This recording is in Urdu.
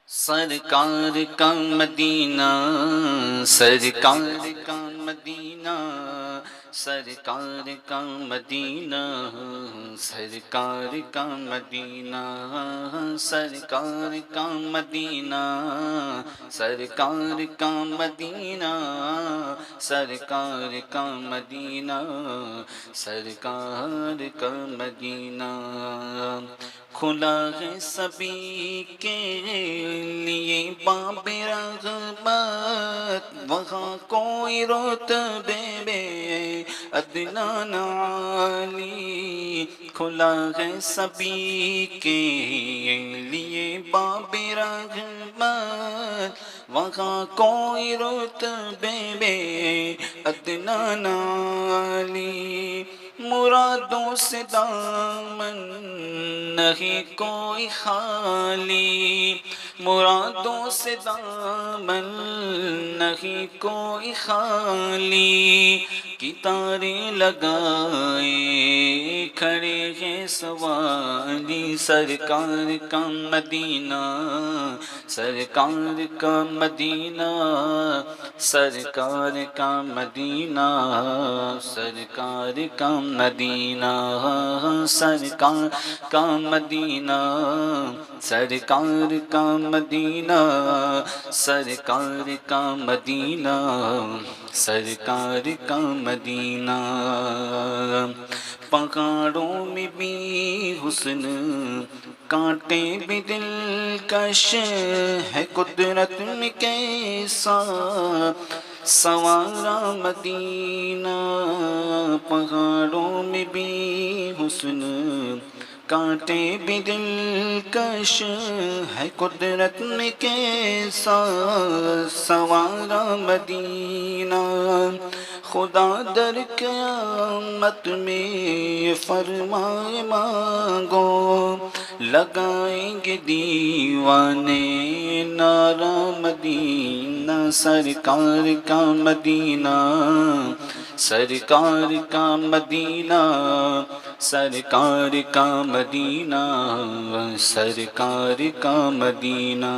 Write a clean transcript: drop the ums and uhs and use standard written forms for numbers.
سرکار کا مدینہ، سرکار کا مدینہ، سرکار کا مدینہ، سرکار کا مدینہ، سرکار کا مدینہ، سرکار کا مدینہ، سرکار کا مدینہ، سرکار کا مدینہ کھلا ہے سبھی کے لیے باب رغبت، وہاں کوئی رتبے میں عدنان عالی، کھلا ہے سبھی کے لیے باب رغبت، وہاں کوئی رتبے میں عدنان عالی، مرادوں سے دامن نہیں کوئی خالی، مرادوں سے دامن نہیں کوئی خالی، کتاریں لگائے کھڑے ہیں سوالی، سرکار کا مدینہ، سرکار کا مدینہ، سرکار کا مدینہ، سرکار کا مدینہ، سرکار کا مدینہ، سرکار کا مدینہ، سرکار کا مدینہ، سرکار کا مدینہ پہاڑوں میں بھی حسن، کانٹے بھی دلکش ہے، قدرت میں کیسا سنوارا مدینہ، پہاڑوں میں بھی حسن، کانٹے بھی دلکش ہے، قدرت میں کیسا سنوارا مدینہ، خدا در قیامت میں فرمائے مانگو، لگائیں گے دیوانے نعرہ مدینہ، سرکار کا مدینہ، سرکار کا مدینہ، سرکار کا مدینہ، سرکار کا مدینہ۔